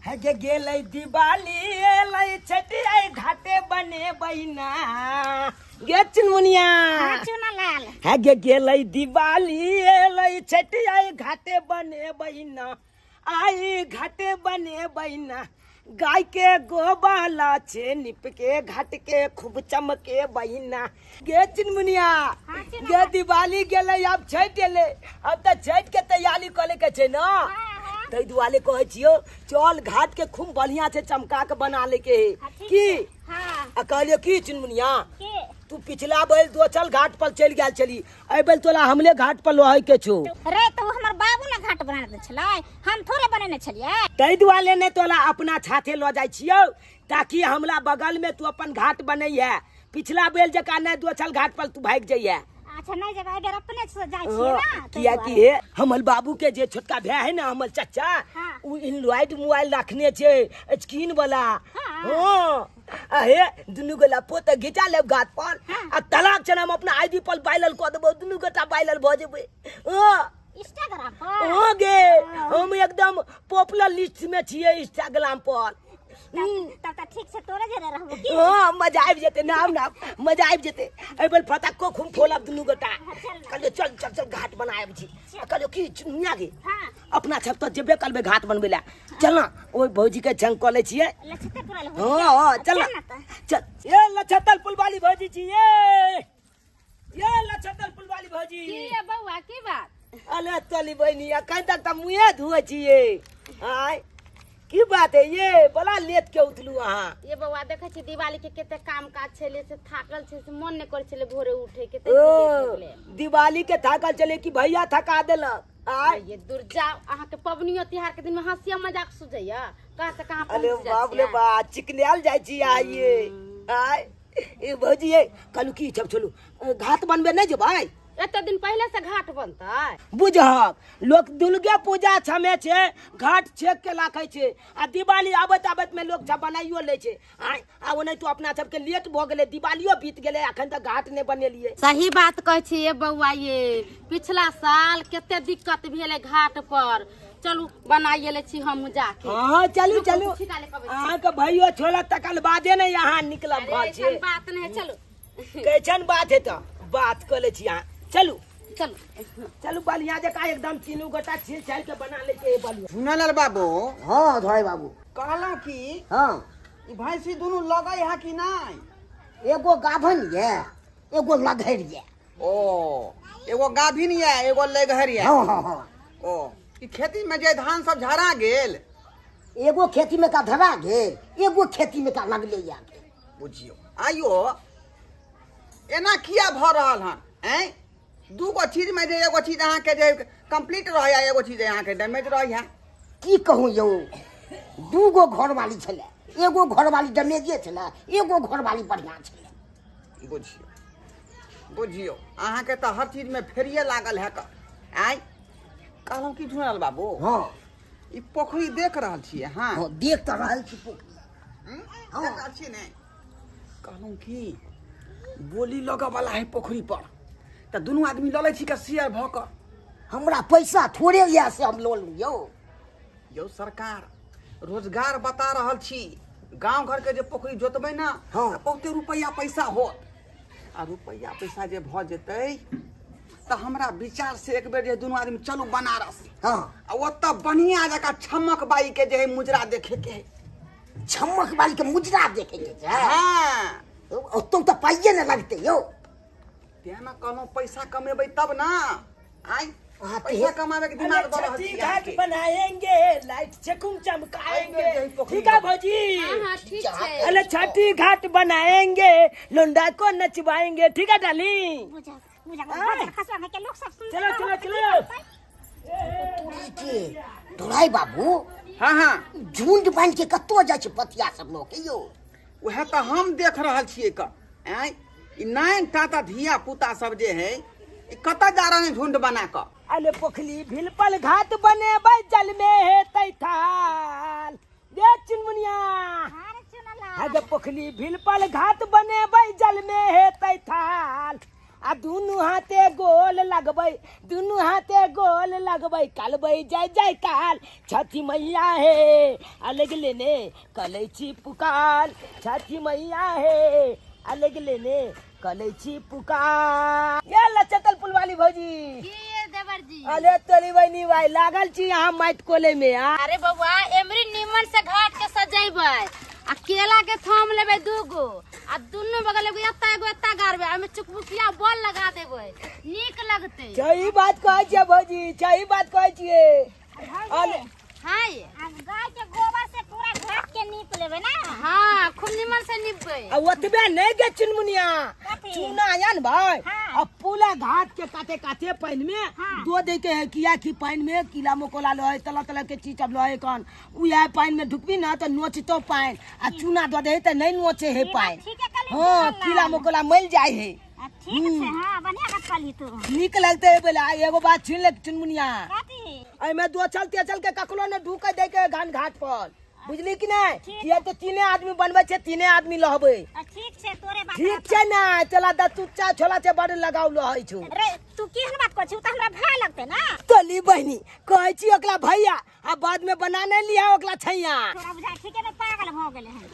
है गे गेलै दिवाली एलै छठिया घाटे बने बहिना गे चुनमुनिया चुनालाल है गे गेलै दिवाली एलै छठिया घाटे बने बहिना आई घाटे बने बहिना गाय के गोबाला छे निप के घाट के खूब चमके बहिना गे चुनमुनिया गे दिवाली गेलै अब छठ एलै अब त छठ के तैयारी करे के छै ना तई दुआरे कहे छियो चल घाट के खूब बढ़िया से चमका के बना ले के की कहलियो की चुनमुनिया तू पिछला बेल तो चल घाट पर चल गेल चली ए बेल तोला हमले घाट पर लोहे के छो रे तो हमर बाबू ने घाट बना दे छलै हम थोड़े बनेने छलिए तई दुआरे ने तोला अपना साथे लो जाय छियो ताकि हमरा बगल में तू अपन घाट बनैया पिछला बेल जका ने दो चल घाट पर तू भाग जइया अच्छा नहीं जब इधर अपने से जाय छिए ना किया की है हमर बाबू के जे छोटका भाई है ना हमर चाचा उ एंड्रॉइड मोबाइल रखने छे स्क्रीन वाला हां अहे दुनु गोला फोटो घिचा लेब घाट पर आ तलाक छन हम अपना आईडी पर वायरल क देबो दुनु गोटा वायरल भ जेबे इंस्टाग्राम पर हां गे हम एकदम पॉपुलर लिस्ट में छिए इंस्टाग्राम पर तब ठीक से तोरे जे रहबो की हां मजा आबि जेते नाम मजा आबि जेते ए बेल फटाको खूब फोलब दुनु गोटा कहले चल चल चल घाट बनाएब छी कहले की चुनिया गे अपना छत पर जेबे करबे घाट बनबे ला चल ना ओइ भौजी के संग क ले छिए लछतपुर हां चल चल ए लछतपुर वाली भौजी छी ये लछतपुर वाली भौजी की ये बौआ की बात अले तली बहनिया कहीं तक त मुए धुए छिए हाय की बात है ये बड़ा लेट के उठलू अहाँ ये बउआ देखे छी दिवाली के केते काम काज छले से थाकल छे से मन ने करे छले भोरे उठे के दिवाली के थाकल चले कि भैया थका देलक आय ये दूर जाओ अहाँ के पबनियो त्योहार के दिन में हंसिया मजाक सुझैया कहां से कहां पहुंच अरे बाप रे बा चिकनाल जाय छी आइए आय ए भौजी ए कलु की सब चलू घाट बनबे नहीं जे भाई एते दिन पहले से घाट बनतै बुझहक लोग दुर्गा पूजा छमे छे घाट छेक के लाखे छे आ दिवाली आबत आबत में लोग सब बनाइयो ले छे आ ओने तो अपना सब के लेट भ गेले दिवालियो बीत गेले अखन तक घाट ने बनेलिए सही बात कह छी ये बउआ ये पिछला साल केते दिक्कत भेले घाट पर चलू बनाइए ले छी हम जाके हां चलू चलू अहां के भइयो छोला तकल बादे ने यहां निकलब घर छे बात नहीं चलू कैसन बात है त बात कर ले छी यहां चलू चलू चलू बलिया जका एकदम तीनों गोटा छील छाल के बना ले के बलिया सुनल बाबू हां धोय बाबू कहला कि हां ई भैंसी दोनों लगै है कि नहीं एगो गाभन ये एगो लगहर ये ओ एगो गाभिन ये एगो लगहर ये हां हां हां ओ ई खेती में जे धान सब झरा गेल एगो खेती में का धरा गेल एगो खेती में का लगले या बुझियो आइयो एना किया भ रहल हन हैं दूगो चीज में जे एगो चीज अहाँ के जे कंप्लीट रह या एगो चीज अहाँ के डैमेज रह या की कहूं यौ दूगो घर वाली छले एगो घर वाली डैमेजे छले एगो घर वाली बढ़िया छले बुझियो बुझियो अहाँ के तो हर चीज में फेरिए लागल है क आइ कहलौं की सुनल बाबू हां ई पोखरी देख रहल छियै हां देख त रहल छी पोखरी हां अच्छी ने कहलौं की बोली लगा वाला है पोखरी पर त दोनों आदमी ल लै छी के शेयर भ क हमरा पैसा थोड़े या से हम लो लू यो सरकार रोजगार बता रहल छी गांव घर के जे पोखरी जोतबै ना बहुते रुपया पैसा होत आ रुपया पैसा जे भ जेतै त हमरा विचार से एक बेर जे दोनों आदमी चलू बनारस हां आ ओत बढ़िया जका छमक बाई के जे है मुजरा देखे के है छमक बाई के मुजरा देखे के छै हां तो त पाइए न लगते यो तेना कहलौं पैसा कमेबै तब ना आई पैसा कमावे के दिमाग द रहल छी घाट बनाएंगे लाइट से खूब चमकाएंगे ठीक है भौजी हां ठीक है अरे छठी घाट बनाएंगे लोंडा को नचवाएंगे ठीक है डार्लिंग मुझे खसवा में के लोग सब सुन चलो चलो चलो ढोलाई बाबू हां हां झुंड बांध के कत्तो जाय छै पतिया सब लोग के यो वह तो हम देख रहल छियै क हैं ई नाइन टाटा धिया पुता सब जे है ई कत जा रहे हैं झुंड बना क अले पोखली भिलपल घाट बनेबै जल में हेतै थाल दे चुनमुनिया चुनाला हागे पोखली भिलपल घाट बनेबै जल में हेतै थाल आ दुनू हाथे गोल लगबै, दुनू हाथे गोल लगबै, कालबै जय जय काल छठी मैया हे अलग लेने कलैची पुकार, छठी मैया हे अलग लेने कलैची पुकार। ये लचतल पुल वाली भौजी देवर जी। अरे तोरी बहनी भाई लागल छी यहाँ माटि कोले में। अरे बउआ एमरी नीमन से घाट के सजेबै आ केला के थम लेबै 2 गो आ दुनू बगल एगो एता गाड़बै, ओमे चुकबुकिया बॉल लगा देबै, नीक लगतै। सही बात कहै छियै भौजी, सही बात कहै छियै। अरे हां अब गाय के गोबर से पूरा घाट के नीप लेबे ना। हां खूब नीमन से निपबै। आ ओतबे नहीं गे चुनमुनिया, चूना आयन भाई हाँ। अब पूरा घाट के काटे काटे पानी में हाँ। दो दे के है किया कि पानी में कीला मकोला लय तला तला के चीज अब लय कन उया पानी में ढुकबी ना तो नोच तो पानी आ चूना दो दे त नहीं नोचे है पानी। ठीक है कल हां कीला मकोला मल जाए है। ठीक है हां बढ़िया बात कली तू। निक लगते है बोला एगो बात छीन ले चुनमुनिया, काती आई में दो चलते चल के ककलो ने ढुक दे के घाट पर, बुझली कि नहीं? ये तो तीने आदमी बनबै छे, तीने आदमी लहबै। ठीक छे तोरे बात। ठीक छे ना, चला द तुच्चा छोला से बड़ लगाउ लहै छु। अरे तू केहन बात कर छी, त हमरा भाई लगते ना। तली बहनी कहै छी ओकला भैया आ बाद में बना नहीं लिया ओकला छैया। तोरा बुझा ठीक है तो पागल भ गेले हैं।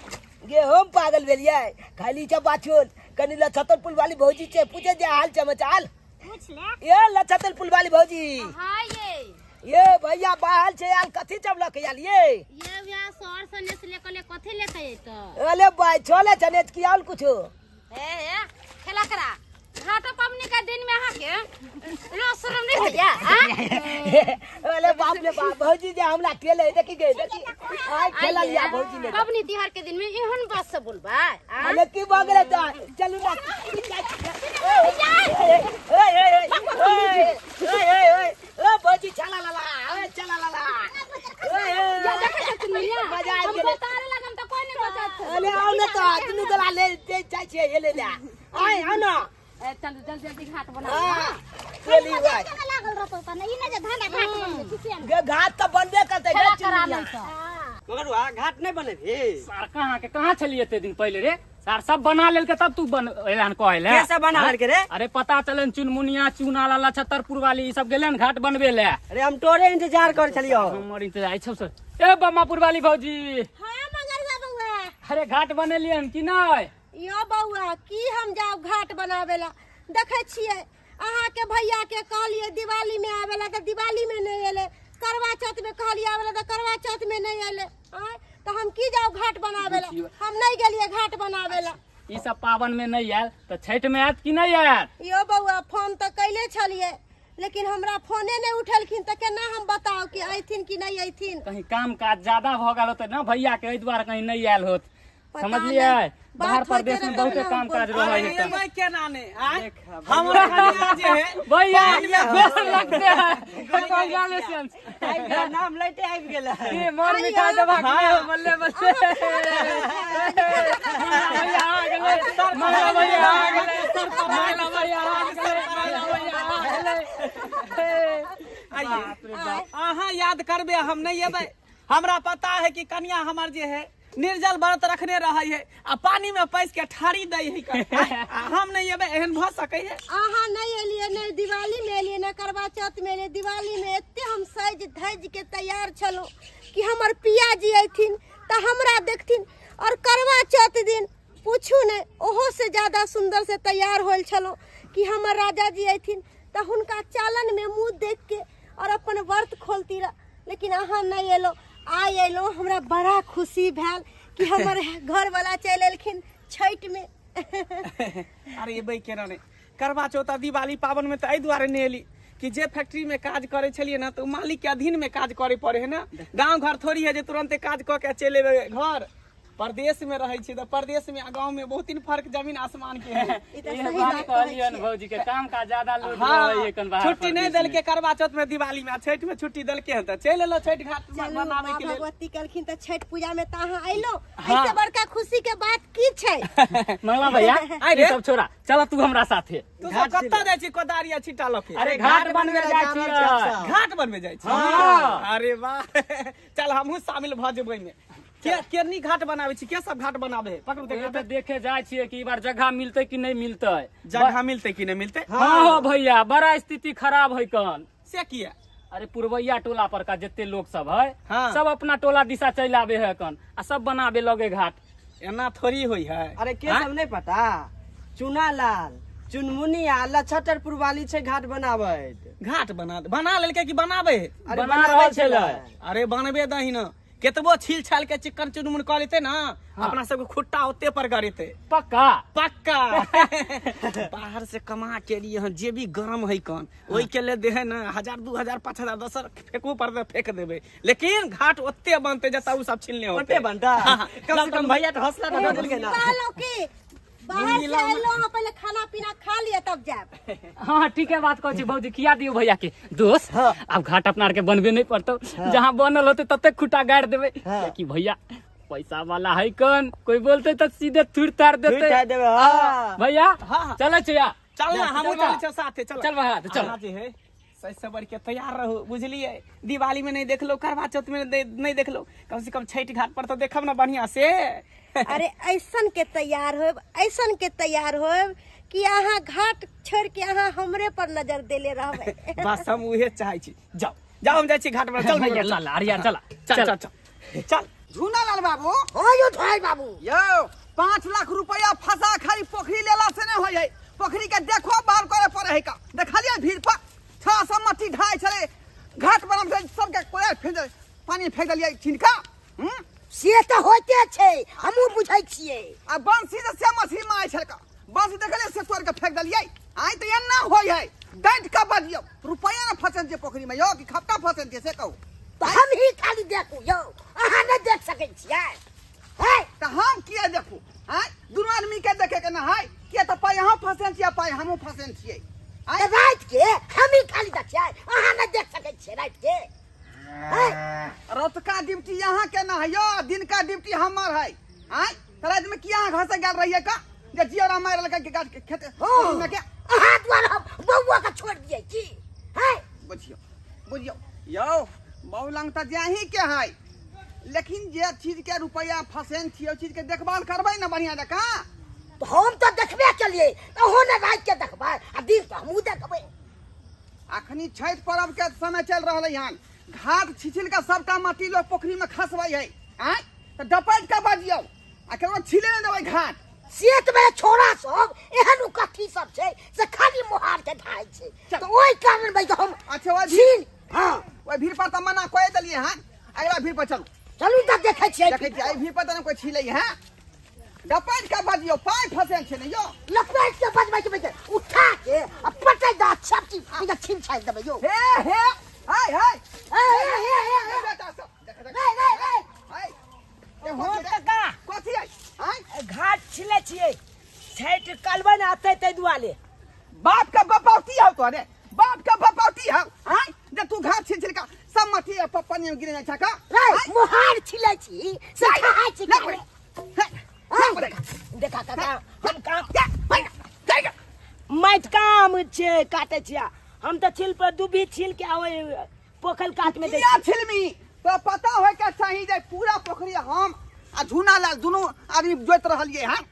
गे हम पागल भेलियै खाली छ बाछुल कनी लछतल पुल वाली भौजी से पूछे जे हाल समाचार। पूछ ले। ये लछतल पुल वाली भौजी हां ये भैया बाहर छे आल कथी चबला के आल ये व्याह सर सने से लेके कथी लेके त। अले भाई छोले चने की आल कुछो ए खेला करा घाट पबनी का दिन में आहा के लो शर्म नहीं भैया। अरे बाप रे बाप भौजी जे हमरा खेले देखी गए देखी आइ खेला लिया भौजी ने पबनी तिहार के दिन में एहन बात से बोलबा। अरे की बगले त चलू ना ओ भौजी चला लाला ओए चला लाला मजा आ गेले। तारे लगन त कोई नहीं बचत। अरे आओ ना तो दुनु गला ले दे चाय छे हेले ले आइ आओ ना चल जल्दी जल्दी घाट बना। हां चली भाई लागल रहतो त नहीं ना जे धाना घाट बन ठीक है। गे घाट त बनबे करते गे करा चुनिया। नहीं त मगर वहाँ घाट नहीं बने थे। सार कहाँ के कहाँ छलिए ते दिन पहले रे? सार सब बना लेल के तब तू बन एलान कहले। कैसे बना करके रे? अरे पता चलन चुनमुनिया चूना लाला छतरपुर वाली ई सब गेलन घाट बनबे ले। अरे हम तोरे इंतजार कर छलियो। हमर इंतजार सब से ए बम्मापुर वाली भौजी हां मगरवा बउआ। अरे घाट बनेलियन कि नहीं? यो बउआ की हम जाओ घाट बनावेला देखे छिए अहाँ के भैया के कहलिए दिवाली में आवेला तो दिवाली में नहीं एले, करवा चौथ में कहलिए आवेला तो करवा चौथ में नहीं एले। तो हम की जाओ घाट बनावेला, हम नहीं गेलिए घाट बनावेला। ई सब पावन में नहीं आयल तो छठ में आयत कि नहीं आयल? यो बउआ फोन तो कैले छलिए लेकिन हमरा फोने नहीं उठेलखिन तो केना हम बताओ कि अइथिन कि नहीं अइथिन। कहीं काम काज ज्यादा भ गेल होते ना भैया के, एहि द्वारे कहीं नहीं आयल होत। पता समझलिए नहीं। बाहर बात प्रदेश होते में रहे बहुते तब काम ना काज हमको। रहे ये है। मैं क्या नाने हमारा भैया जे है भैया बेस लगते हैं कांग्रेचुलेशंस। मेरा नाम लेते आ गेला। ये मोर मिठाई दबा हां बल्ले बल्ले भैया आ गेले माला भैया आ गेले माला भैया आ गेले माला भैया आ गेले। आइए अहाँ याद करबे हम नहीं एबै। हमरा पता है कि कन्या हमार जे है निर्जल व्रत रखने रहे है आ पानी में पैस के ठारी दे है। हम नहीं एबै एहन भ सकै है। अहाँ नहीं एलिए नहीं दिवाली में एलिए ना करवा चौथ में एलिए। दिवाली में एते हम सज धज के तैयार छलो कि हमर पिया जी अइथिन त हमरा देखथिन, और करवा चौथ दिन पूछू नहीं ओहो से ज्यादा सुंदर से तैयार होल छलो कि हमर राजा जी अइथिन त हुनका चालन में मुंह देख के और अपन व्रत खोलती रह। लेकिन अहाँ नहीं एलो, आइ एलो हमरा बड़ा खुशी भेल कि हमर घर वाला चल एलखिन छठ में। अरे ये केना ने करवा चौथ दिवाली पावन में तो एहि दुआरे नहीं एली कि जे फैक्ट्री में काज करे छलिए ना तो मालिक के अधीन में काज करे पड़े है ना। गांव घर थोड़ी है जे तुरंते काज क के चले घर। परदेश में रहे छी तो परदेश में गांव में बहुत फर्क जमीन आसमान के है। ये बात कहलियन भौजी के काम का ज्यादा लोड हाँ, रहे है कन बाहर छुट्टी नहीं दल के करवा चौथ में दिवाली में छठ में छुट्टी दल के तो चल लो छठ घाट चलू बनावे के लिए। भगवती कलखिन त छठ पूजा में त अहाँ अइलो। हाँ। ऐसे बड़का खुशी के बात की छै? मंगला भैया आइ रे। ये सब छोड़ा चला तू हमरा साथे। तू सब कत्ता जाय छी कोदारिया छिटा लके? अरे घाट बनबे जाय छियै। घाट बनबे जाय छी। हाँ। अरे वाह चल हमहू शामिल भ जेबै में। केरनी घाट बनावे छी, के सब घाट बनावे है? पकड़ू ओहे तो देखे जाए छिए कि ई बार जगह मिलते कि नहीं मिलते। जगह मिलते कि नहीं मिलते? हाँ भैया, बड़ा स्थिति खराब है कन। से किया? अरे पुरवैया टोला पर का जितने लोग सब है, हाँ। सब अपना टोला दिशा चल आवे है कन, आ सब बनावे लगे घाट। एना थोड़ी होई है। अरे के सब नहीं पता, चुनालाल चुनमुनिया लछटरपुर वाली छे घाट बनावे। घाट बना लेलके कि बनावे? अरे बना बनावे रहल छलै। अरे बनबे दही न, केतबो छील छाल के चिकन चुनमुन कर लेते ना, अपना सबके खुट्टा ओते पर गरेते। पक्का पक्का बाहर से कमा के लिए यहाँ जे भी गरम है कन वही के ले दे है ना 1000 2000 5000 10 फेंकू पर दे फेंक देबे, लेकिन घाट ओते बनते जता उ सब छीलने होते बनता। कम से कम भैया तो हौसला तो बदल के ना। सालों के बाहर से आए लोग पहले खाना पीना खा लिया तब जाए। हाँ ठीक है बात कहू छी भौजी, किया दियो भैया के दोस्त। अब घाट अपना आर के बनबे नहीं पड़तो, जहाँ बनल होते तते खुटा गाड़ देवे कि भैया पैसा वाला है कन, कोई बोलते तो सीधे थुड़ तार देते भैया। चले छिया, चल ना हम चल छ साथे, चल चल भैया चल। हाँ जी है, सही सबर के तैयार रहो, बुझलिए? दिवाली में नहीं देख लो, करवा चौथ में नहीं देख लो, कम से कम छठ घाट पर तो देखब ना बढ़िया से। अरे ऐसन के तैयार हो, ऐसन के तैयार हो कि अहाँ घाट छोड़ के अहाँ हमरे पर नजर देले रहबे। बस हम उहे चाहे छी। जाओ जाओ हम जाई छी घाट पर। चल भैया चल अरिया चल चल चल चल चल। झूनालाल बाबू, हो यो भाई बाबू, यो 5 लाख रुपया फंसा खाली पोखरी लेला से नहीं होय है। पोखरी के देखो बाहर करे पड़े है का, देखलिए भीड़ पर 600 मट्टी ढाई छले, घाट बनम से सबके कोयल फेंक पानी फेंक दलिए छिनका। से तो होते छे, हमहु बुझै छिए। आ बंसी से मछली मारै छलका, बंसी देखले से तोड़ के फेंक दलिए। आई तो एना होय है, डांट का बजियो रुपया न फसन जे पोखरी में यो कि खपटा फसन जे से कहू। तो हम ही खाली देखू यो, अहाँ न देख सकै छियै। है तो हम किया देखू, हैं दोनों आदमी के देखे के ना है कि तो पाई हम फसन छियै, पाई हमहु फसन छियै। तो रात के हम ही खाली देखिए, अहाँ न देख सकै छियै रात के। रात का ड्यूटी यहाँ के ना है यो, दिन का ड्यूटी हमार है। हैं रात में किया घर से गेल रहिए का, जे जियोरा मार लगा के गाछ के खेत में के अहाँ द्वारा हम बउआ के छोड़ दिए की। है बुझियो बुझियो यो बहु लंग त जाही के है, लेकिन जे चीज के रुपया फसेन छियै चीज के देखभाल करबै ना बढ़िया जका। तो हम तो देखबे के लिए, तो हो न रात के देखबै, आ दिन तो हमहु देखबै। अखनी छठ पर्व के समय चल रहा है, यहाँ घाट छिछिल का सबटा माटी लोग पोखरी में खसबै है। हैं तो डपैट के बजियो आ केकरो छिले न देबै घाट। सेत में छोरा सब एहन कथी सब छै से खाली मोहार के ढाई छै, तो ओई कारण भाई हम अच्छा वो छीन। हाँ ओइ भीड़ पर त मना कए देलिए हैं, अगला भीड़ पर चलू। चलू त देखै छियै। देखै छी आई भीड़ पर त कोई छिलै है, डपैट के बजियो पाई फसेन छै न यो। लपैट के बजबै के बैठे उठा के आ पटै दा सब चीज इधर छीन छाड़ देबै यो। हे हे हाय हाय हे बेटा सब देख देख रे रे रे हाय ए हो काका, कथी है हैं घाट छिले छिए, छठ कलबन आते ते दुआले। बाप का बपौती हो तो रे, बाप का बपौती हो। हैं जे तू घाट छिल का सब मठी पानी में गिरने छका रे मोहार छिलै छी से खाइ छी ले पड़े देखा काका, हम काम माइट काम छे काटे छिया, हम तो छिल पर दुभी छिल के आवे पोखल काट में दे या छिलमी तो पता होय के चाहिए जे पूरा पोखरी हम आ झूनालाल दोनों आदमी जोत रहलिए हैं।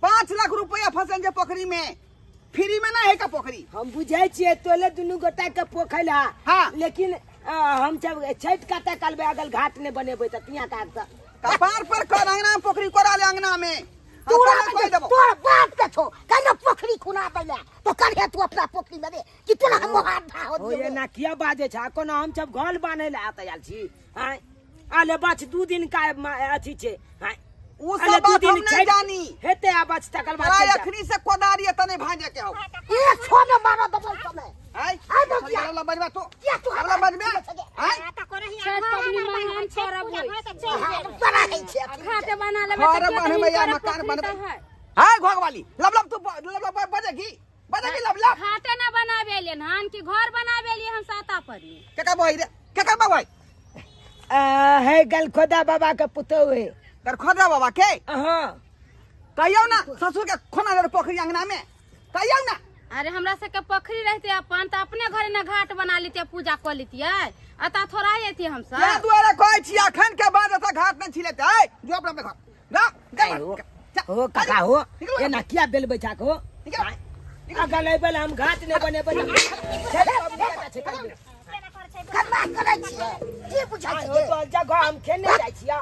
5 लाख रुपया फसन जे पोखरी में, फ्री में ना है का पोखरी। हम बुझे छिए तोले दुनु गोटा के पोखल है। हाँ। लेकिन हम जब छठ काटे कलबे अगल घाट ने बनेबे त तिया काट द कपार पर कर अंगना में पोखरी कोरा ले अंगना में तोरा कोई देबो। तोरा बाप के छो कने पोखरी खुना देले, तो करे तू अपना पोखरी में दे कि तोरा हम मोहार ढा हो ओ ये दियो। ना किया बाजे छा कोनो हम जब घर बाने ले आते आल छी। हां आले बच 2 दिन का अथी छे। हां उ सब बात हम नहीं जानी। हेते आ बच तकल तोरा बाद अखनी से कोदारी तने भाजे के हो। एक छोने मारो दबल समय। आई आई बचिया। अगला बजबा तो क्या तू अगला बजबा आई छठ पबनी में हम छोड़ब बड़ा है छे। घाट बना लेबे घर त बने भैया मकान बनबे। हाय घोगवाली लब लब तू लब लब बजेगी लब लब घाटे ना बनाबे लिए हन कि घर बनाबे लिए हम साता पड़ी। के का भाई रे के का भाई है गल खोदा बाबा के पुतो है। कर खोदा बाबा के हां कहियो ना ससुर के खोना रे पोखरी अंगना में कहियो ना। अरे हमरा से के पोखरी रहते अपन त अपने घरे ना घाट बना लेते पूजा कर लेती अता थोड़ा ही थी हम सब। या दुआरे कहै छी अखन के बाद एता घाट न छिलेते। जो अपना घर जा हो काका हो ये ना किया बेल बैठा को अगर नहीं बेल हम घाट नहीं बने बने जगह हम खेलने जाइ छिया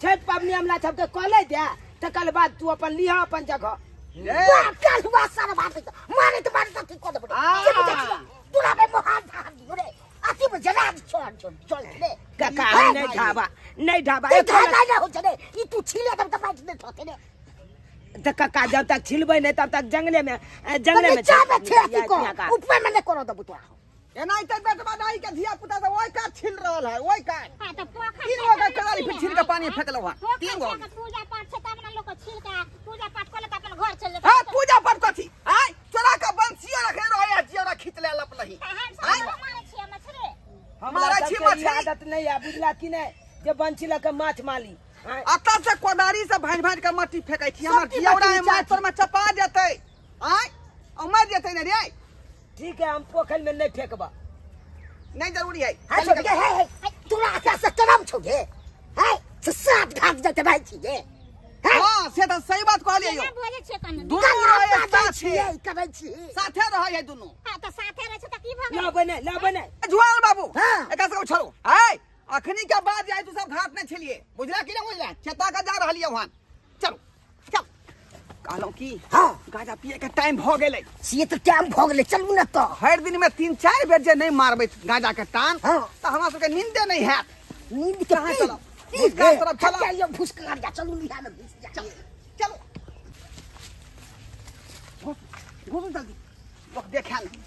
छठ पबनी हमरा सबके कॉले दे तकर बाद तू अपन लिहा अपन जगह काका नहीं ढाबा तो काका जब तक छिलबे नहीं तब तक जंगले में एनाइते बेटवा दाई के धिया पुता तो ओइ का छिल रहल है ओइ का तीन गो का कलाली फिर छिल के पानी फेंकलो है तीन गो पूजा पाठ से तब ना लोग छिल के पूजा पाठ कर ले त अपन घर चल जाते हां पूजा पाठ कथी आय चोरा का बंसिया रखे रहे जिया खींच ले लप लही हां मारे छिए मछली हमारा छी मछली आदत नहीं है बुझला कि नहीं जे बंसी लके माछ माली अतल से कोदारी से भांज भांज के मट्टी फेंकै छी हमर जियौरा में माछ पर में चपा जेतै आय उमर जेतै ने रे ठीक है हम पोखर में नहीं फेंकबा नहीं जरूरी है तोरा आशा से करम छोगे है से सात घाट जते भाई छी जे हां से तो सही बात कहलिए यो भोजे छे कन दुनू रहे साथ छी करै छी साथे रहै है दुनू हां तो साथे रहे छ त की भ ला बने जुआल बाबू हाँ। एका से छोड़ो आय अखनी के बाद जाय तू सब घाट नहीं छिलिए बुझला कि नहीं बुझला चेता का जा रहलिए वहां चल चल कहलो की हां गाजा पिए के टाइम भ गेलै से तो टाइम भ गेलै चलू न तो हर दिन में 3-4 बेर जे नहीं मारबै गाजा के टान हाँ। तो हमरा सबके नींदे नहीं हैत नींद के कहां चलो भूसका तरफ चलो चलो भूसका जा चलू लिहा में घुस जा चलो घुस जल्दी लोग देखा नहीं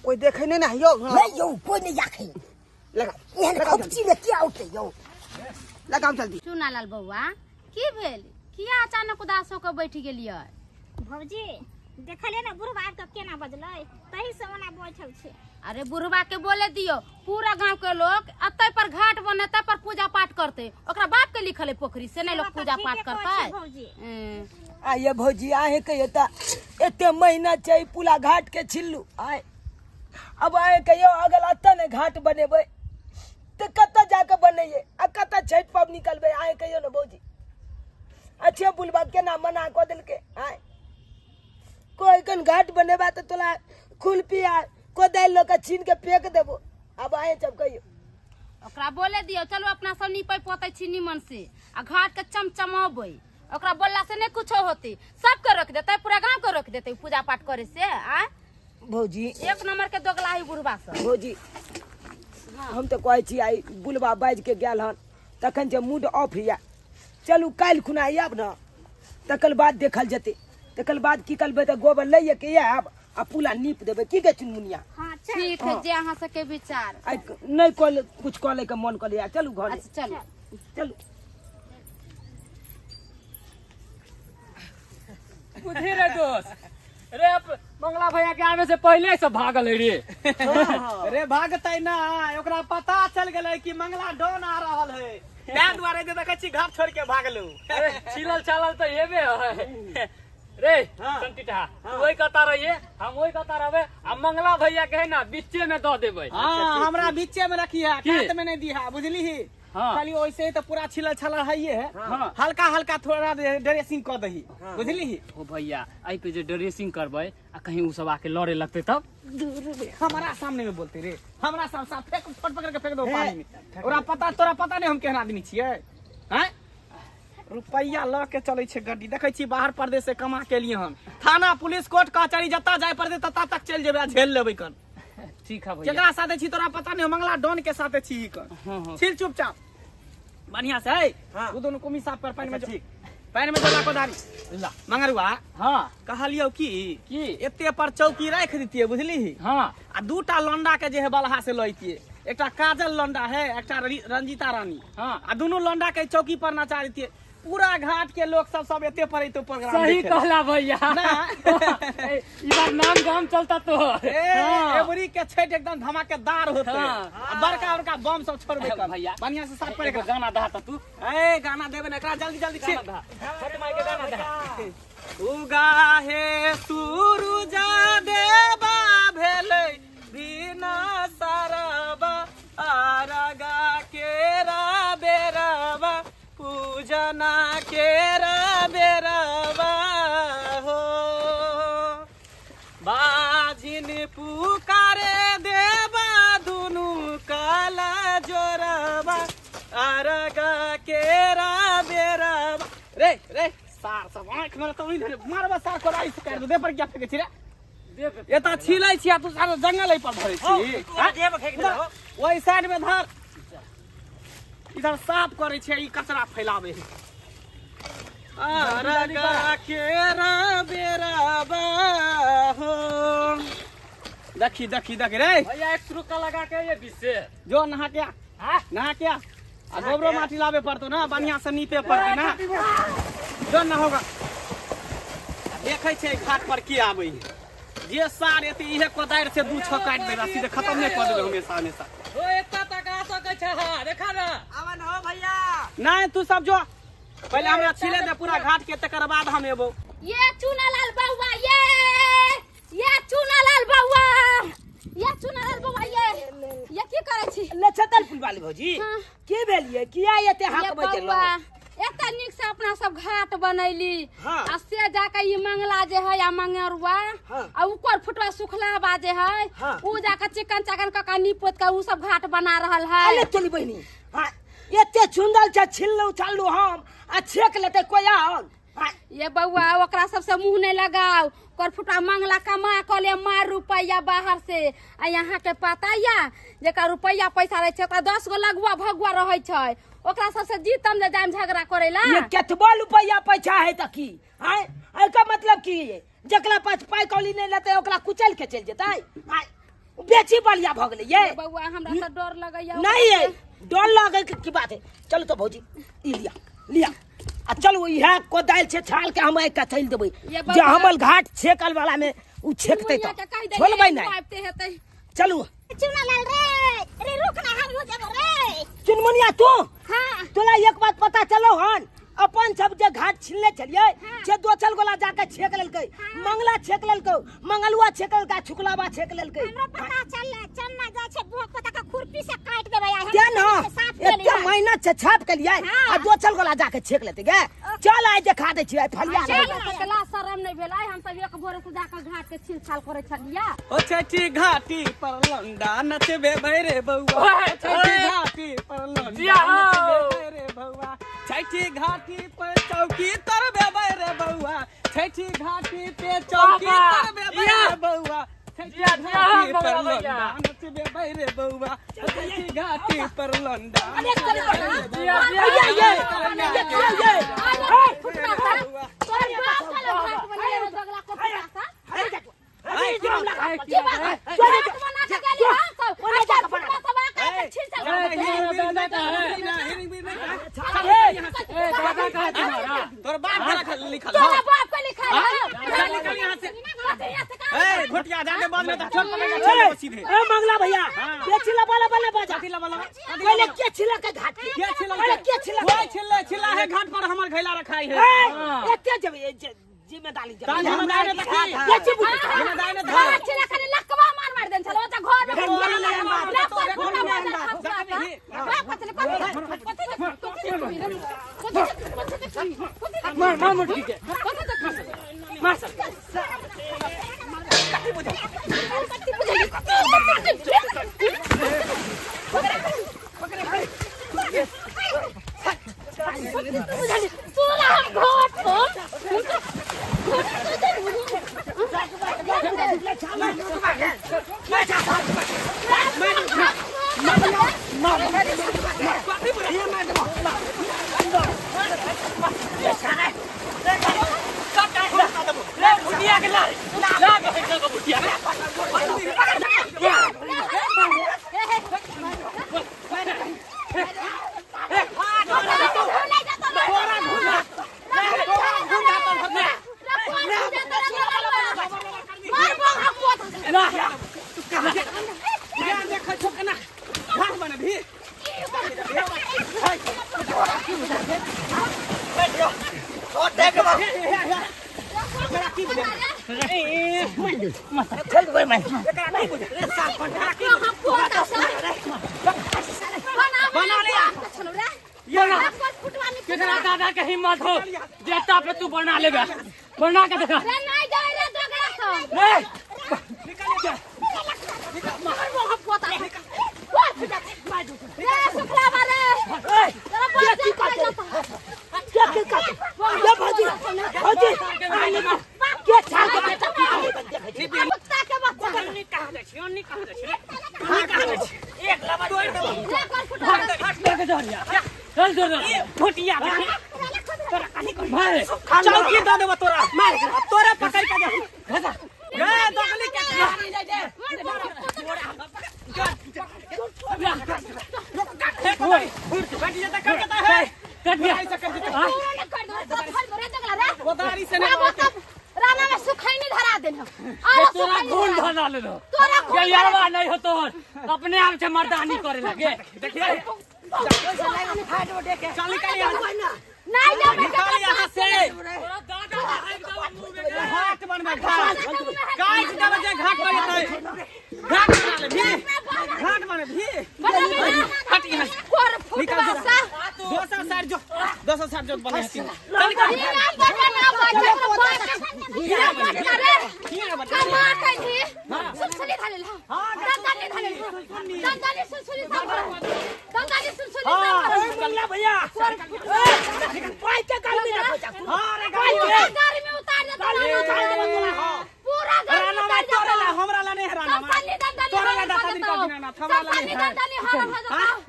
कोई देखे नहीं ना यो नहीं यो कोई नहीं जाखे लगा एहन खोपची ले क्या उठे यो लगाओ जल्दी चुनालाल बउआ की भेल किया अचानक उदास होकर बैठ गेलियै भौजी देखले ना बुढ़वा के केना बजलै तही से ओना बैठल छे अरे बुढ़वा के बोले दियो पूरा गांव के लोग अतै पर घाट बनेतै पर पूजा पाठ करते ओकरा बाप के लिखल है पोखरी से नहीं लोग पूजा पाठ करतै भौजी आये भौजी आहे कहियो त एते महीना छै पुला घाट के छिल्लू आय अब आए कहियो अगर अत्ता ने घाट बनेबै तो कत्ता जाके बनैये आ कत्ता छठ पब निकलबै आए कहियो न भौजी अच्छे बुलबा केना मना क देलके आय कोई कन घाट बनेबा तो तोला खुलपी आ कोदाल लोग छीन के फेंक देबो अब आए जब कहियो ओकरा बोले दियो चलो अपना सब निपै पोतै छी निमन से आ घाट के चमचमाबै ओकरा बोलला से नहीं कुछो होती सबके रोक देतै पूरा गांव के रोक देतै पूजा पाठ करे से आ भौजी एक नंबर के दोगलाही बुढ़वा सब भौजी हम तो कहै छी आई बुलबा बाज के गेल हन तखन जे मूड ऑफ हिया चलू काल्हि खुना आयब न तकर बाद देखल जेतै तकर बाद की करबै तऽ गोबर लइए के आयब आ पुला नीप देबै की के चुनमुनिया हां ठीक है जे अहाँ सबके विचार आई नहीं कल कुछ कले के मन करे चलू घर अच्छा चलो चलू बुझी रे दोस्त रे मंगला भैया के आवे से पहले सब भागल है रे अरे भागतै ना ओकरा पता चल गेलै कि मंगला डॉन आ रहल है तां दुआरे जे देखै छी घाट छोड़ के भागलू अरे चिलल चालल तो हेबे है रे संतिटा तू ओई कहता रहिए हम ओई कहता रहबे आ मंगला भैया के है ना बीचे में दो देबै हां हमरा बीचे में रखिया काट में नहीं दिहा बुझली ही हाँ। खाली वैसे ही तो पूरा छिलल छलल है ये है हाँ। हल्का हल्का थोड़ा ड्रेसिंग कर दही बुझली ही ओ भैया आई पे जो ड्रेसिंग करबै आ कहीं उ सब आके लड़े लगते तब हमारा सामने में बोलते रे हमारा सामने फेंक फट पकड़ के फेंक दो पानी में तोरा पता नहीं हम केहन आदमी छियै हैं रुपया ल के चले छे गड्डी देखै छी बाहर परदेश से कमा के लिए हम थाना पुलिस कोर्ट कचहरी जत्ता जाय पड़ते तत्ता तक चल जेबै आ झेल लेबै कन ठीक है भैया केकरा साथे छी तोरा पता नहीं मंगला डॉन के साथे छी कन हाँ। छिल चुपचाप बढ़िया से है वो दोनों कुमी साफ कर पानी में ठीक पानी में डोला कोदारी ला मंगरुआ हां कहलियो की की एते पर चौकी राख दितिए बुझली हां आ दूटा लंडा के जे है बलहा से लइतिए एकटा काजल लंडा है एकटा रंजीता रानी हां आ दोनों लंडा के चौकी पर नचा दितिए पूरा घाट के लोग सब एते पर तो प्रोग्राम सही देखे कहला भैया ना ई बार नाम गाम चलता तो एवरी के छठ एकदम धमाकेदार होते हाँ। बड़का बड़का बम सब छोड़बे कर भैया बढ़िया से साफ करे एगो गाना दा त तू ए गाना देबे ना एकरा जल्दी जल्दी गाना दा छठ माई के गाना दा उगा है सूरजा बाजिन पुकारे देवा दुनु काला जोरबा आरगा केरा बेरबा रे रे सार सब आँख में तो नहीं धरे मारबा सार को राइस कर दे पर क्या फेके छी रे ये तो छिलै छी तू सारा जंगल पर धरे छी देब फेंक दे ओई साइड में धर इधर साफ करे छै ई कचरा फैलावे है आरगा केरा बेरबा हो देखी देखी देख रे भैया 1 रुपया लगा के ये 20 से जो नहा क्या नहा क्या आ गोबरो माटी लावे पड़तो ना बढ़िया से नीपे पड़तो ना जो ना होगा देखे छै घाट पर की आबै जे सार एते इहे कोदारि से 2 6 काट देबा सीधे खत्म नहीं कर देबे हमेशा हमेशा ओ एता तक आ सकै छै हां देखा ना आवन हो भैया नहीं तू सब जो पहले हमरा छिले दे पूरा घाट के तकर बाद हम एबो ये चुनालाल बउआ ये चुनालाल बउआ ये की करे छी लछतल फूल वाली भौजी हाँ। की भेलिए किया एते ये हाथ बैठल बउआ एता निक से अपना सब घाट बनैली हाँ। आ से जाके ई मंगला जे है या मंगरुआ हाँ। आ ऊपर फुटवा सुखला बाजे है हाँ। उ जाके चिकन चाकन का नीपोत का उ सब घाट बना रहल है अरे चली बहिनी हां एते चुंदल छ छिल्लू चालू हम आ छेक लेते कोई आन ये बउआ ओकरा सबसे मुंह नहीं लगाओ कर फुटा मंगला कमा क ले मार रुपया बाहर से आ यहाँ के पता या जेका रुपया पैसा रहे छै त 10 गो लगुआ भगुआ रहे छै ओकरा सबसे जीतम ले जाम झगड़ा करेला ये केतबो रुपया पैसा है त की हां एका मतलब की जकला पास पाई कौली नहीं लेते ओकरा कुचल के चल जेतै हां बेची बलिया भ गेलै ये बउआ हमरा त डर लगैया नहीं है डर लगे की बात है चलो तो भौजी ई लिया आ चलो इहा कोदाल से छाल के हम एक चल देबै जे हमल घाट छेकल वाला में उ छेकते तो छोड़बै नहीं चलू चुनालाल रे रुक ना हम हो जाब रे चुनमुनिया तू हां तोला एक बात पता चलो हन अपन सब जे घाट छिलने चलिए जे दो चल गोला जाके छेक लेलकै मंगला छेक लेलकै मंगलुआ छेक लेलकै छुकलाबा छेक लेलकै हमरा पता चलले चन्ना जा छै बुआ पता का खुरपी से काट देबै आ क्या ना एक मेहनत से छाप के लिए आ दो चल गोला जाके छेक लेते गे चल आइ देखा दे छी फलिया कला शरम नहीं भेलै हम सब एक भोरे से जाके घाट के छील छाल करे छलिया ओ छठी घाटी पर लंडा नचबे भैरे बउआ छठी घाटी पर लंडा नचबे भैरे बउआ छठी घाटी पर चौकी तरबे भैरे बउआ छठी घाटी पे चौकी तरबे भैरे बउआ छठी घाटी पर लंडा नचबे भैरे बउआ छठी घाटी पर लंडा तोर बाप लिखल तोरा बाप को लिखा है निकल यहां से ए घोटिया जाने बाद में तो छोड़ पड़ेगा सीधे ए मंगला भैया के छिला वाला वाला बाजा वाला पहले के छिला के घाट के छिला पहले के छिला कोई छिला है घाट पर हमर घैला रखाई है एते जब जिम्मेदारी जिम्मेदारी जिम्मेदारी घर छिला खाली लकवा मार देन छलो त घर में मार मुट्ठी के मार दादा के हिम्मत हो देता पे तू बना लेगा बना के देखा क्यों नहीं कहां जाए नहीं कहां जाए एक लबा तोड़ दो घाट लेके जा रिया चल चल फुटिया तोरा कानी कर भाई चौकी दे देबो तोरा मार तोरा पकड़ के जा ए दगली के बैठ जाता कर देता है कट गया ऐसा कर देता है कोदारी से नहीं राना में सुखाई नहीं धरा देना तोरा खून धरा ले लो ये यारवा नहीं हो तो अपने आप से मर्दानी करे लगे देखिए चल निकल नहीं जा निकल यहां से तोरा दादा एकदम मुंह में घाट बनवा घाट काट देबे जे घाट पर येतै घाट बना ले भी घाट बने भी हट यहां निकल जा 260 जो बने हती चल भैया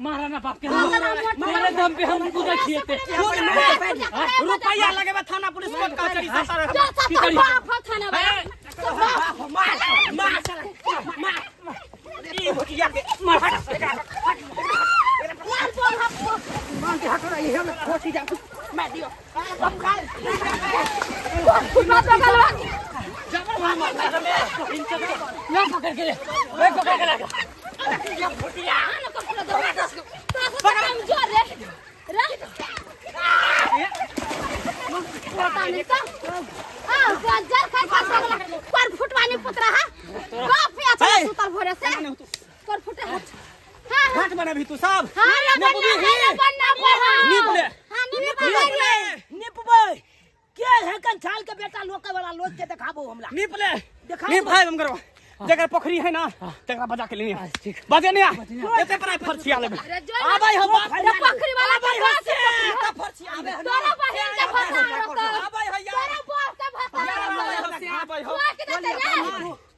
महाराणा बाप के मेरे दम पे हम पूजा किए थे रुपया लगे थाना पुलिस कोर्ट कचहरी घाट बना भी तू सब क्या है कंछाल के बेटा लोके वाला लोग के दिखाबो हमरा निपले निप भाई हम करो जगह पोखरी है ना तकरा बजा के लिए बजे नहीं एते पर फरसिया लेबे आबै हो पोखरी वाला फरसिया आबै तोरा बहिन के फसा आबै हो यार आबै हो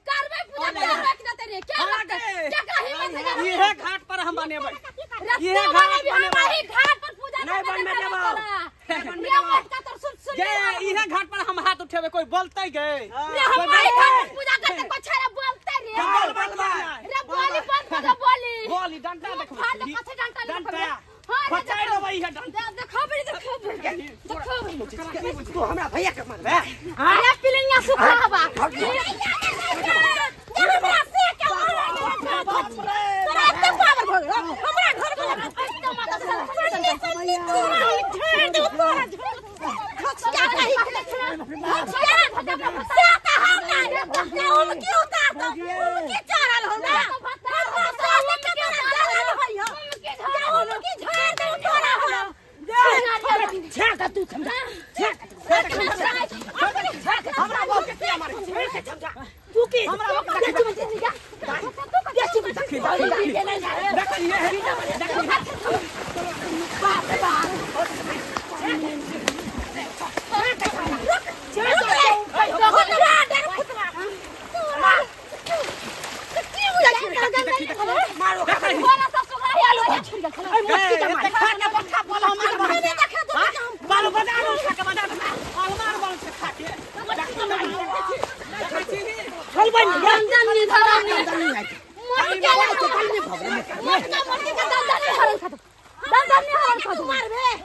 करबे पूजा करबे कि देते रे क्या लगता क्या कहीं में ये घाट पर हम बनेबै ये घाट बनेबै घाट पर पूजा नहीं बनने देबो ये इहे घाट पर हम हाथ उठेबे कोई बोलतै गे हमारे घाट पर पूजा करते कुछ रे बोलते रे रे बोली बंद बोली बोली डंडा देखो कथे डंडा डंडा बचाई देबै इहे डंडा देखो तू हमरा भैया के मारबे अरे पिलिया सुखा हवा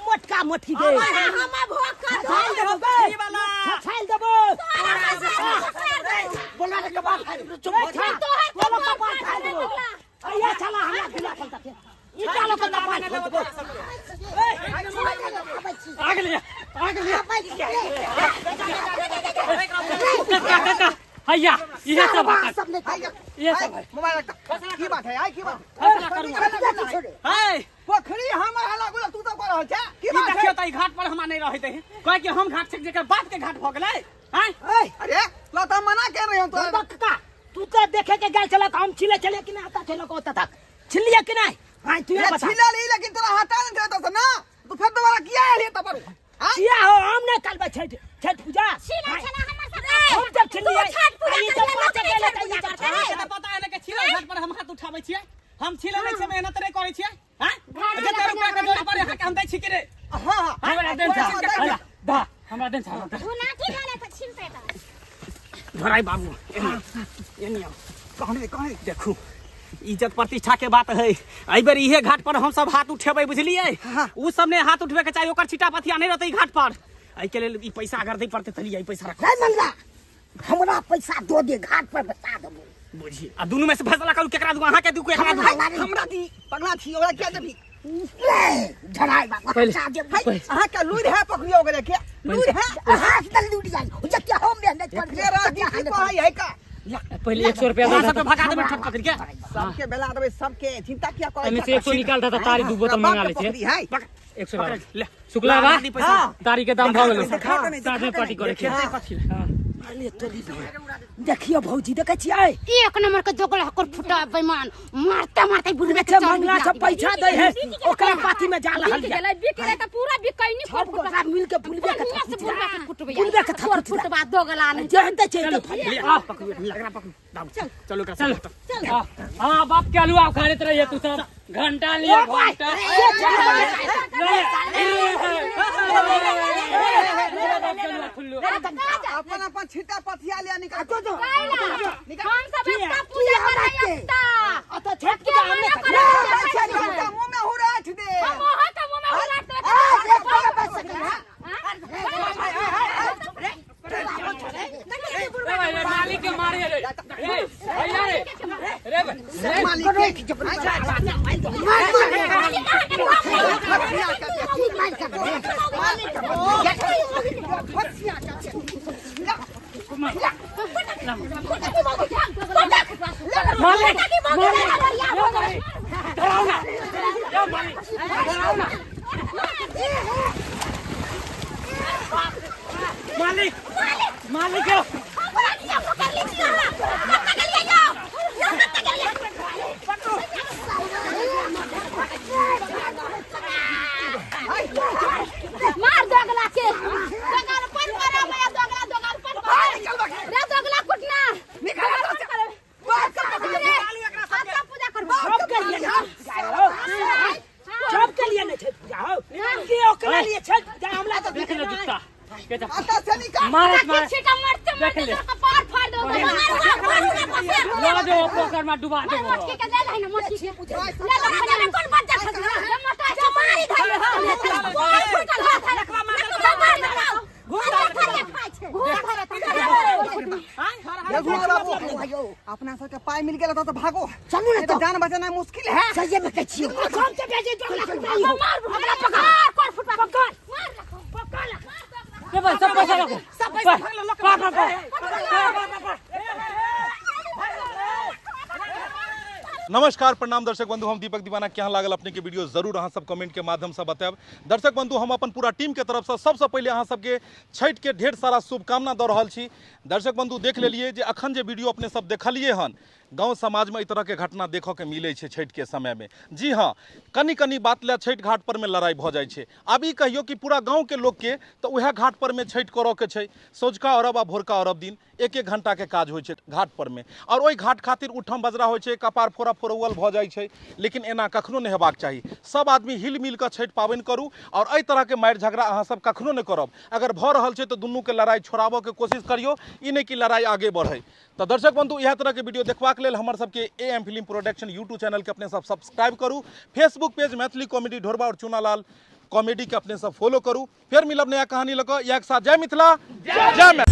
मोटका मोठी दे बोला के बाद चुप हो जा बोलो का बात खा दो ये चला हमरा गिला चलता है ये चलो का बात आगे ले हैया ये सब ये सब मोबाइल रखता की बात है आई की बात फैसला करूंगा है पोखरी हम हला गुला तू तो कर रहल छ की बात देखियो त घाट पर हम नहीं रहते हैं कह के हम घाट से जेकर बात के घाट भ गेलै हैं अरे लो तो मना कर रहे हो तो बक्का तू तो देखे के गल चला हम छिले चले कि नहीं आता चलो को तक छिलिया कि नहीं हां तू ये बता छिला ली लेकिन तोरा हटा नहीं देता था ना तो फिर दोबारा किया है ले तब किया हो हमने कल छठ पूजा छीना छना हमर हम जब छिलिया ये जब पता चले त ये पता है ना कि छिला जराई बाबू कहने देखू इज्जत प्रतिष्ठा के बात है। एहि बेर इहे घाट पर हम सब हाथ उठेबै बुझलियै। उ सब ने हाथ उठबे के चाहिए, ओकर छिटा पथिया नहीं रहते घाट पर। एहि के लेल ई पैसा अगर दे पड़ते तलिए पैसा रख मंगा हमरा पैसा दो दे, घाट पर बता देबो बुझी। आ दुनू में से फैसला करू केकरा दू, अहाँ के दू केकरा दू? हमरा दी पगला थी ओकरा क्या देबी झड़ाई बाबा अहाँ का लूर है पकड़ियो ओकरा के लूर है हाथ न लूट जाई जत्ते हम मेहनत कर मेरा दी की पाई है का पहले 100 रुपया दे सबके भगा देबै ठक पकड़ के। सबके बेला देबै सबके चिंता किया करे एमे से 100 निकालता था, तारी 2 बोतल मंगा ले छे। 100 ले शुक्ला बा पैसा तारी के दाम भ गेलै, साथ में पार्टी करे के। अरे तोरी देखियो भौजी देखे छियै एक नंबर के दोगला कर फुटा बेईमान, मारते मारते बुलबे अच्छा मंगला से पैसा दे है ओकरा पाती में जा रहल बिक गेलै, बिक गेलै त पूरा बिकैनी सब गोटा मिल के बुलबे के फुटबे बुलबे के फुटबा दोगला नहीं जेहन ते ले आ पकड़ू लगरा पकड़ू दाऊ चलो का चलो हां बाप के अलुआ खाने रहिए तू सब घंटा लिया घंटा। अपन अपन छिटा पथिया लिया निकाल हम सब इसका पूजा करैया अत छठ पूजा हमने कर मुंह में हुराठ दे हम ओहा के मुंह में उलाट मालिक के मारे रे मालिक मालिक मार दोगला के दोगला पर मारा मैं दोगला पर रे दोगला कुटना निकाल हाथ पूजा कर सब के लिए सब के लिए नहीं छठ पूजा हो के ओकरा लिए छठ पूजा हमला तो देख ले जूता के जा आता से निकाल मार मार छिटा मारते मारते तो कपार फाड़ दो लो जो पोखर में डुबा दे वो मटकी के ले ले ना मटकी के पूजा ले ले कौन बात जा खा मटा से मारी धर बहुत फुटल हाथ है रखवा मार अपना सबके पाई मिल गेल तो भागो चलू ना तो जान बचाना मुश्किल है सही में कह छियो हम से भेजे दोगला मार पकड़ कर फुटबा पकड़ मार सब पैसा रखो सब पैसा नमस्कार प्रणाम दर्शक बंधु, हम दीपक दीवाना के यहाँ लागल अपने के वीडियो जरूर अहाँ सब कमेंट के माध्यम से बताएब। दर्शक बंधु, हम अपन पूरा टीम के तरफ से सबसे पहले अहाँ सबके छठ के ढेर सारा शुभकामना दे रहल छी। दर्शक बंधु देख लेलिए जे अखन जे वीडियो अपने सब देखलिए हन, गाँव समाज में इस तरह के घटना देखो के मिले छे छठ के समय में। जी हाँ, कनी कनी बात ले छठ घाट पर में लड़ाई भ जाए छे। अब ई कहियो कि पूरा गाँव के लोग के तो वह घाट पर में छठ करऽ के छे। सोझका अरब आ भोरका अरब दिन 1-1 घंटा के काज होइ छे घाट पर में, और ओहि घाट खातिर उठम बजरा होइ छे, कपार फोड़ा फोड़ुअल भ जाए छे। लेकिन एना कखनो नहीं हेबाक चाही। सब आदमी हिल मिल के छठ पाबनि करू, और एहि तरह के मारि झगड़ा अहाँ सब कखनो नहीं करब। अगर भ रहल छे तो दुनू के लड़ाई छोड़ाबऽ के कोशिश करियो, ई नहीं कि लड़ाई आगे बढ़े। तो दर्शक बंधु, यह तरह के वीडियो देखबाक लेल हमर सबके AM film production YouTube channel के अपने सब सब्सक्राइब करू। फेसबुक पेज मैथिली कॉमेडी ढोरबा और चुनालाल कॉमेडी के अपने सब फॉलो करू। फिर मिलब नया कहानी लगा एक साथ। जय मिथिला, जय मैथिली।